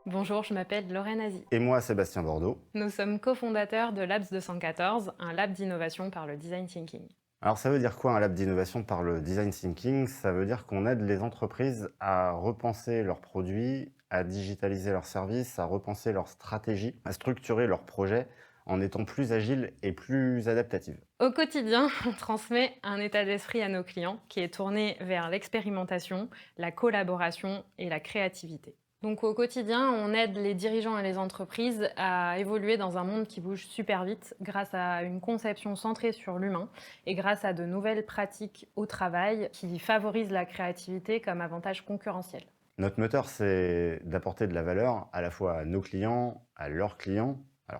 Bonjour, je m'appelle Lorraine Azy. Et moi, Sébastien Bordeaux. Nous sommes cofondateurs de Labs 214, un lab d'innovation par le design thinking. Alors ça veut dire quoi un lab d'innovation par le design thinking? Ça veut dire qu'on aide les entreprises à repenser leurs produits, à digitaliser leurs services, à repenser leur stratégie, à structurer leurs projets en étant plus agiles et plus adaptatives. Au quotidien, on transmet un état d'esprit à nos clients qui est tourné vers l'expérimentation, la collaboration et la créativité. Donc au quotidien, on aide les dirigeants et les entreprises à évoluer dans un monde qui bouge super vite grâce à une conception centrée sur l'humain et grâce à de nouvelles pratiques au travail qui favorisent la créativité comme avantage concurrentiel. Notre moteur, c'est d'apporter de la valeur à la fois à nos clients, à leurs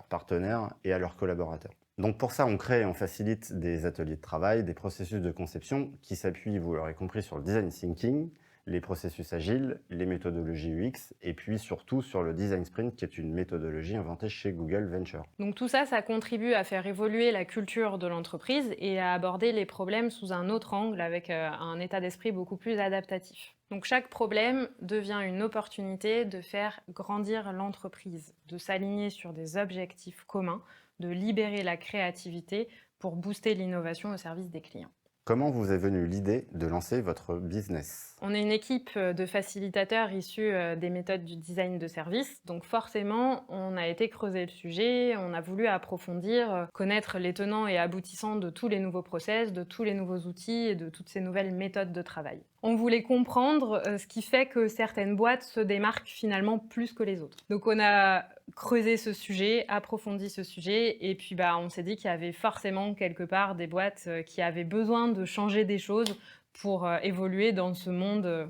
partenaires et à leurs collaborateurs. Donc pour ça, on crée et on facilite des ateliers de travail, des processus de conception qui s'appuient, vous l'aurez compris, sur le design thinking, les processus agiles, les méthodologies UX et puis surtout sur le design sprint qui est une méthodologie inventée chez Google Venture. Donc tout ça, ça contribue à faire évoluer la culture de l'entreprise et à aborder les problèmes sous un autre angle avec un état d'esprit beaucoup plus adaptatif. Donc chaque problème devient une opportunité de faire grandir l'entreprise, de s'aligner sur des objectifs communs, de libérer la créativité pour booster l'innovation au service des clients. Comment vous est venue l'idée de lancer votre business? On est une équipe de facilitateurs issus des méthodes du design de service. Donc forcément, on a été creuser le sujet, on a voulu approfondir, connaître les tenants et aboutissants de tous les nouveaux process, de tous les nouveaux outils et de toutes ces nouvelles méthodes de travail. On voulait comprendre ce qui fait que certaines boîtes se démarquent finalement plus que les autres. Donc on a creusé ce sujet, approfondi ce sujet, et puis on s'est dit qu'il y avait forcément quelque part des boîtes qui avaient besoin de changer des choses pour évoluer dans ce monde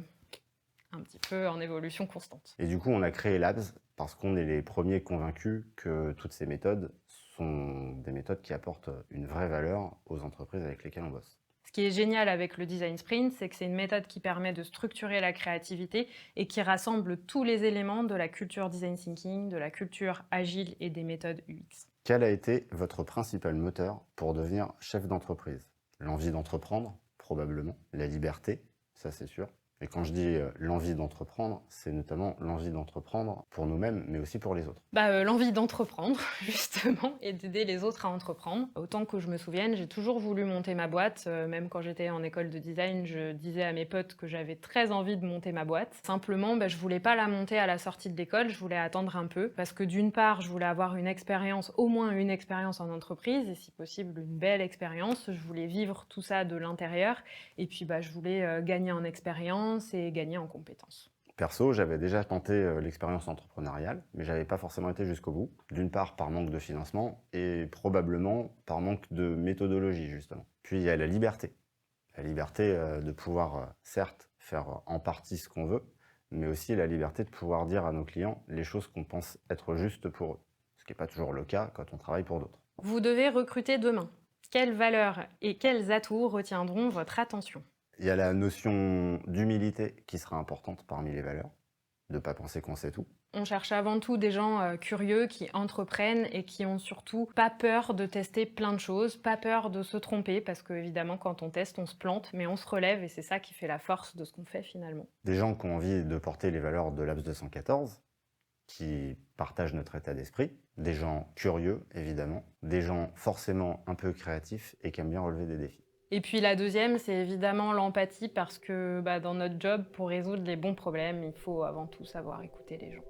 un petit peu en évolution constante. Et du coup, on a créé Labs parce qu'on est les premiers convaincus que toutes ces méthodes sont des méthodes qui apportent une vraie valeur aux entreprises avec lesquelles on bosse. Ce qui est génial avec le design sprint, c'est que c'est une méthode qui permet de structurer la créativité et qui rassemble tous les éléments de la culture design thinking, de la culture agile et des méthodes UX. Quel a été votre principal moteur pour devenir chef d'entreprise? L'envie d'entreprendre, probablement. La liberté, ça c'est sûr. Et quand je dis l'envie d'entreprendre, c'est notamment l'envie d'entreprendre pour nous-mêmes, mais aussi pour les autres. L'envie d'entreprendre, justement, et d'aider les autres à entreprendre. Autant que je me souvienne, j'ai toujours voulu monter ma boîte. Même quand j'étais en école de design, je disais à mes potes que j'avais très envie de monter ma boîte. Simplement, je voulais pas la monter à la sortie de l'école, je voulais attendre un peu. Parce que d'une part, je voulais avoir une expérience, au moins une expérience en entreprise, et si possible, une belle expérience. Je voulais vivre tout ça de l'intérieur. Et puis, je voulais gagner en expérience et gagner en compétences. Perso, j'avais déjà tenté l'expérience entrepreneuriale, mais j'avais pas forcément été jusqu'au bout. D'une part par manque de financement et probablement par manque de méthodologie, justement. Puis il y a la liberté. La liberté de pouvoir, certes, faire en partie ce qu'on veut, mais aussi la liberté de pouvoir dire à nos clients les choses qu'on pense être justes pour eux. Ce qui n'est pas toujours le cas quand on travaille pour d'autres. Vous devez recruter demain. Quelles valeurs et quels atouts retiendront votre attention? Il y a la notion d'humilité qui sera importante parmi les valeurs, de ne pas penser qu'on sait tout. On cherche avant tout des gens curieux qui entreprennent et qui ont surtout pas peur de tester plein de choses, pas peur de se tromper, parce que évidemment quand on teste, on se plante, mais on se relève et c'est ça qui fait la force de ce qu'on fait finalement. Des gens qui ont envie de porter les valeurs de Labs 214, qui partagent notre état d'esprit, des gens curieux évidemment, des gens forcément un peu créatifs et qui aiment bien relever des défis. Et puis la deuxième, c'est évidemment l'empathie, parce que dans notre job, pour résoudre les bons problèmes, il faut avant tout savoir écouter les gens.